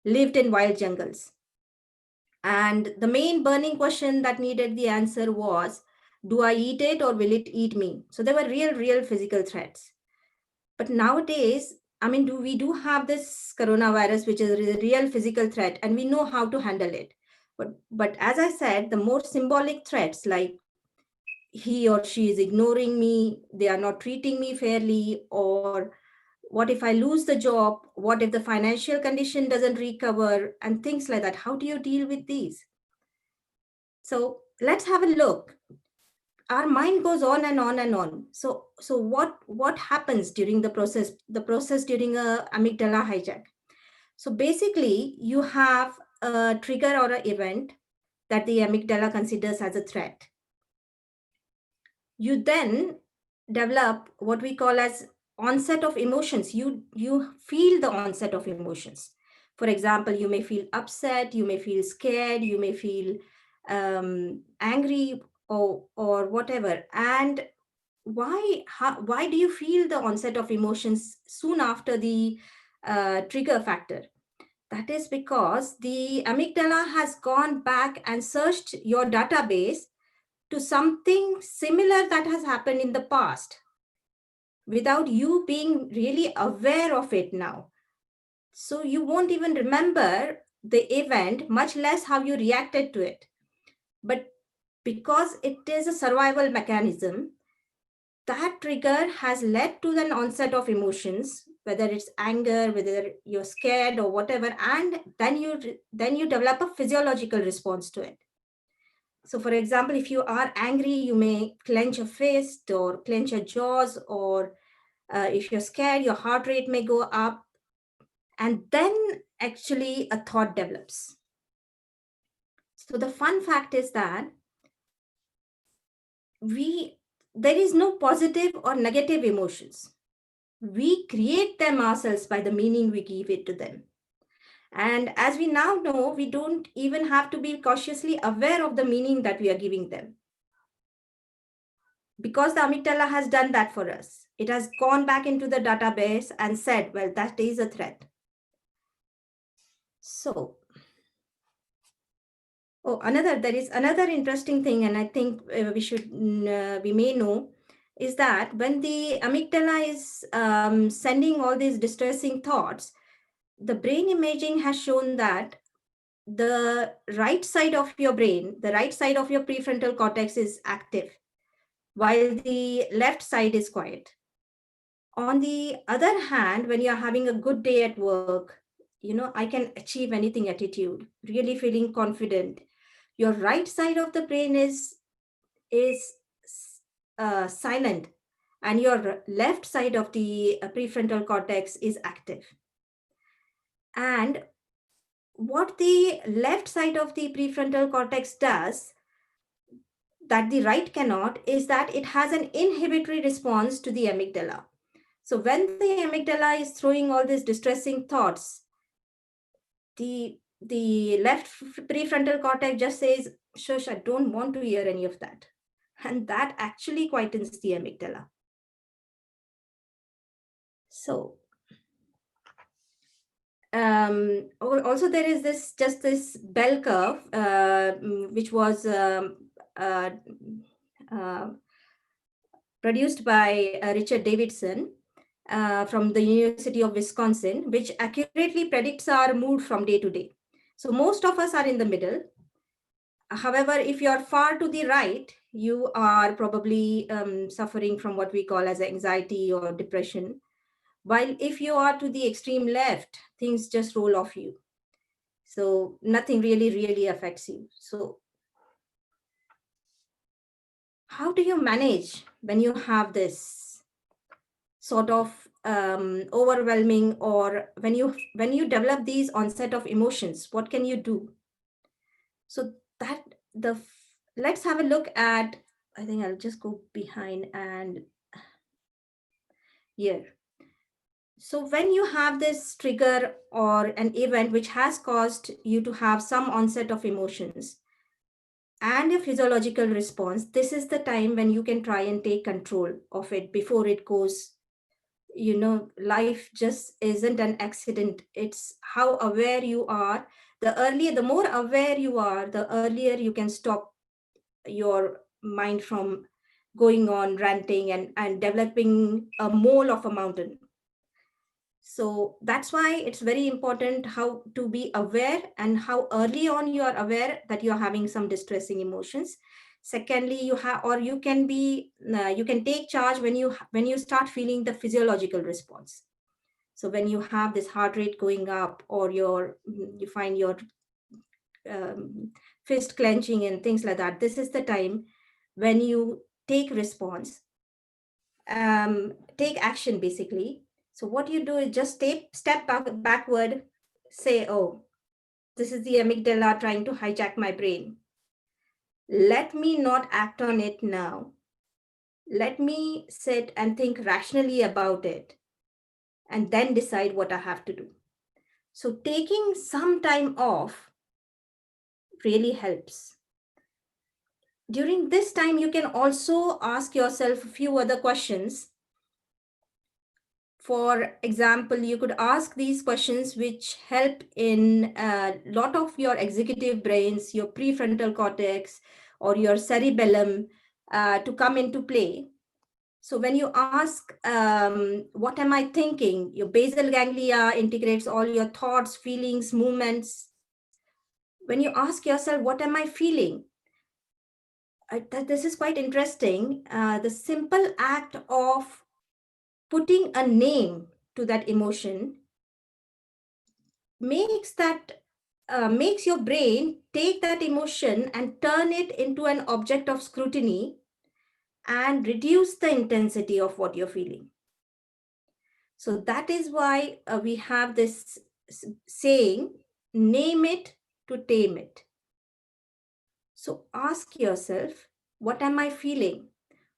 lived in wild jungles. And the main burning question that needed the answer was, do I eat it or will it eat me? So there were real physical threats. But nowadays, we do have this coronavirus, which is a real physical threat, and we know how to handle it. But as I said, the more symbolic threats, like he or she is ignoring me, they are not treating me fairly, or what if I lose the job? What if the financial condition doesn't recover? And things like that. How do you deal with these? So let's have a look. Our mind goes on and on and on. So what happens during the process during a amygdala hijack? So basically, you have a trigger or an event that the amygdala considers as a threat. You then develop what we call as onset of emotions. You feel the onset of emotions. For example, you may feel upset, you may feel scared, you may feel angry, or whatever. And why do you feel the onset of emotions soon after the trigger factor? That is because the amygdala has gone back and searched your database to something similar that has happened in the past without you being really aware of it now. So you won't even remember the event, much less how you reacted to it. But because it is a survival mechanism, that trigger has led to an onset of emotions, whether it's anger, whether you're scared or whatever, and then you develop a physiological response to it. So for example, if you are angry, you may clench your fist or clench your jaws, or if you're scared, your heart rate may go up, and then actually a thought develops. So the fun fact is that there is no positive or negative emotions. We create them ourselves by the meaning we give it to them. And as we now know, we don't even have to be cautiously aware of the meaning that we are giving them, because the amygdala has done that for us. It has gone back into the database and said, well, that is a threat. So, there is another interesting thing, and I think we may know, is that when the amygdala is sending all these distressing thoughts, the brain imaging has shown that the right side of your brain, the right side of your prefrontal cortex is active, while the left side is quiet. On the other hand, when you're having a good day at work, I can achieve anything attitude, really feeling confident, your right side of the brain is silent, and your left side of the prefrontal cortex is active. And what the left side of the prefrontal cortex does that the right cannot is that it has an inhibitory response to the amygdala. So when the amygdala is throwing all these distressing thoughts, the left prefrontal cortex just says, shush, I don't want to hear any of that. And that actually quietens the amygdala. So also there is this bell curve, which was produced by Richard Davidson from the University of Wisconsin, which accurately predicts our mood from day to day. So most of us are in the middle. However, if you're far to the right, you are probably suffering from what we call as anxiety or depression. While if you are to the extreme left, things just roll off you. So nothing really affects you. So how do you manage when you have this sort of overwhelming, or when you develop these onset of emotions? What can you do? So let's have a look at, I think I'll just go behind and here. So when you have this trigger or an event which has caused you to have some onset of emotions and a physiological response, this is the time when you can try and take control of it before it goes. Life just isn't an accident. It's how aware you are. The more aware you are, the earlier you can stop your mind from going on ranting and developing a mole of a mountain. So that's why it's very important how to be aware and how early on you are aware that you're having some distressing emotions. Secondly, you can take charge when you start feeling the physiological response. So when you have this heart rate going up, or you find your fist clenching and things like that, this is the time when you take response, take action basically. So what you do is just step backward, say, oh, this is the amygdala trying to hijack my brain. Let me not act on it now. Let me sit and think rationally about it and then decide what I have to do. So taking some time off really helps. During this time, you can also ask yourself a few other questions. For example, you could ask these questions which help in a lot of your executive brains, your prefrontal cortex, or your cerebellum to come into play. So when you ask, what am I thinking? Your basal ganglia integrates all your thoughts, feelings, movements. When you ask yourself, what am I feeling? this is quite interesting. The simple act of putting a name to that emotion makes your brain take that emotion and turn it into an object of scrutiny and reduce the intensity of what you're feeling. So that is why we have this saying, name it to tame it. So ask yourself, what am I feeling?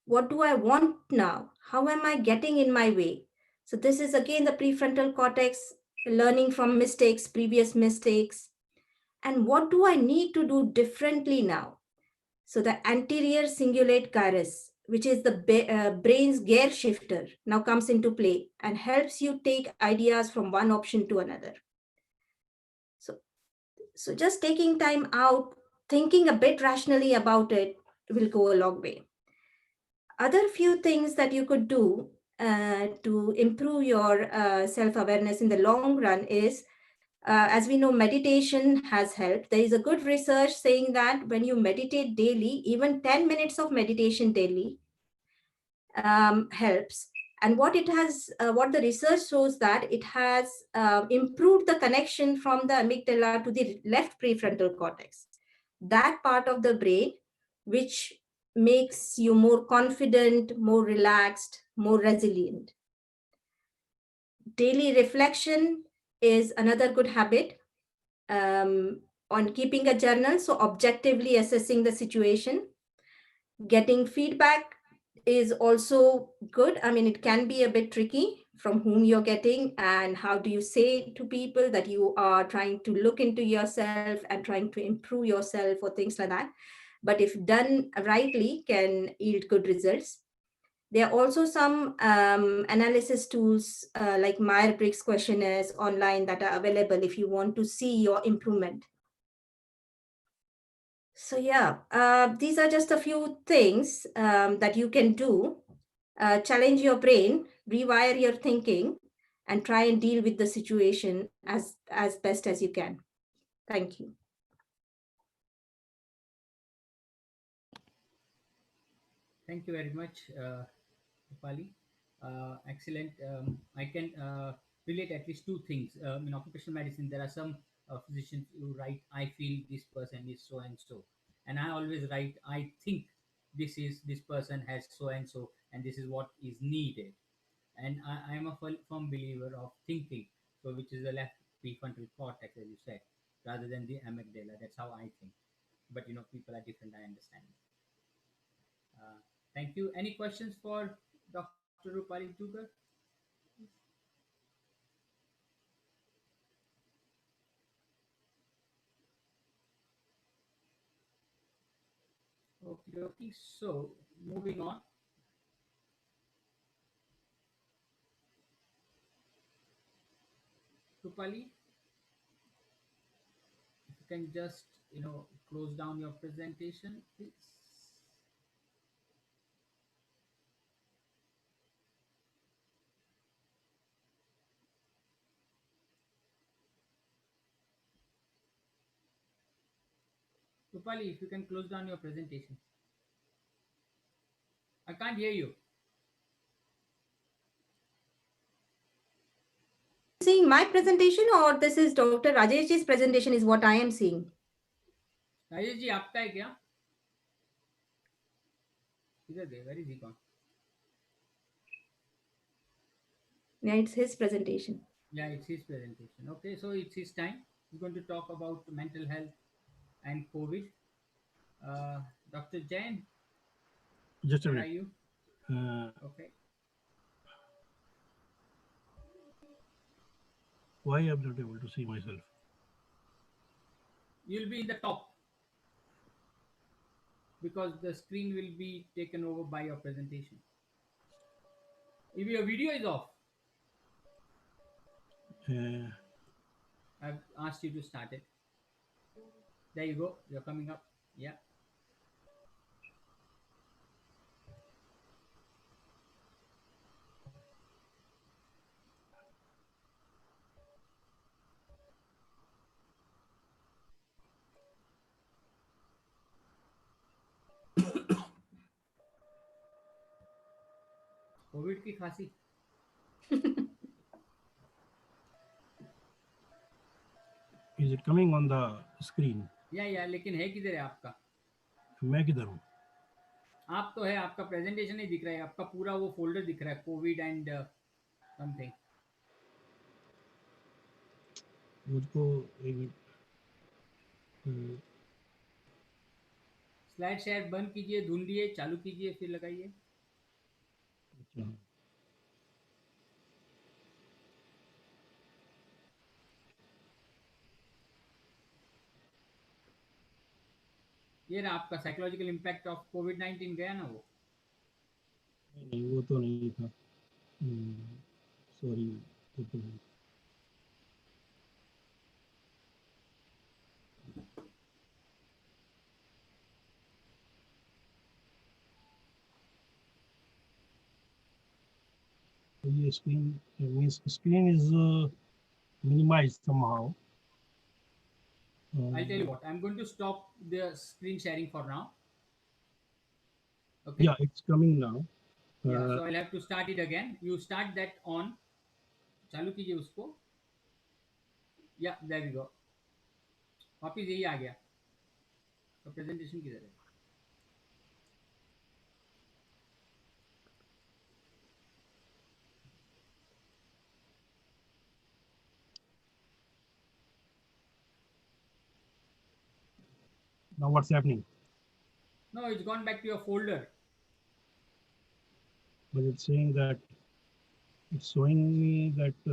What do I want now? How am I getting in my way? So this is again the prefrontal cortex, learning from mistakes, previous mistakes. And what do I need to do differently now? So the anterior cingulate gyrus, which is the brain's gear shifter, now comes into play and helps you take ideas from one option to another. So just taking time out, thinking a bit rationally about it will go a long way. Other few things that you could do to improve your self-awareness in the long run is, as we know, meditation has helped. There is a good research saying that when you meditate daily, even 10 minutes of meditation daily helps. And what the research shows that it has improved the connection from the amygdala to the left prefrontal cortex. That part of the brain, which makes you more confident, more relaxed, more resilient. Daily reflection is another good habit on keeping a journal. So objectively assessing the situation. Getting feedback is also good. I mean, it can be a bit tricky from whom you're getting and how do you say to people that you are trying to look into yourself and trying to improve yourself or things like that. But if done rightly, can yield good results. There are also some analysis tools like Myers-Briggs questionnaires online that are available if you want to see your improvement. So yeah, these are just a few things that you can do. Challenge your brain, rewire your thinking, and try and deal with the situation as best as you can. Thank you. Thank you very much, Rupali. Excellent. I can relate at least two things. In occupational medicine, there are some physicians who write, I feel this person is so and so. And I always write, I think this person has so and this is what is needed. And I am a firm believer of thinking, so which is the left prefrontal cortex, as you said, rather than the amygdala. That's how I think. But people are different. I understand. Uh, Thank you. Any questions for Dr. Rupali Dugar? Okay, okay. So moving on. Rupali, if you can just close down your presentation, please. Rupali, if you can close down your presentation. I can't hear you. Seeing my presentation, or this is Dr. Rajeshji's presentation is what I am seeing? Rajesh ji आपका है क्या? किधर गए? Where is he gone? Yeah, it's his presentation. Yeah, it's his presentation. Okay, so it's his time. He's going to talk about mental health and COVID. Dr. Jain, Just a where are minute. you? Okay. Why I'm not able to see myself? You'll be in the top because the screen will be taken over by your presentation. If your video is off, I've asked you to start it. There you go. You're coming up. Yeah. Covid की खांसी. Is it coming on the screen? या लेकिन है किधर है आपका? मैं किधर हूँ? आप तो है, आपका प्रेजेंटेशन नहीं दिख रहा है, आपका पूरा वो फोल्डर दिख रहा है, कोविड एंड समथिंग. मुझको एक मिनट, स्लाइड शेयर बंद कीजिए, ढूंढिए, चालू कीजिए, फिर लगाइए. अच्छा, ये रहा आपका साइकोलॉजिकल इम्पैक्ट ऑफ कोविड-19, गया ना वो. नहीं वो तो नहीं था. सॉरी, वो तो नहीं. तो ये screen means screen is minimized somehow. I'll tell you what, I'm going to stop the screen sharing for now. Okay. Yeah, it's coming now. Yeah, so I'll have to start it again. You start that on. चालू कीजिए उसको. Yeah, there we go. वापिस यही आ गया. तो presentation किधर है? Now what's happening? No, it's gone back to your folder. But it's saying that it's showing me that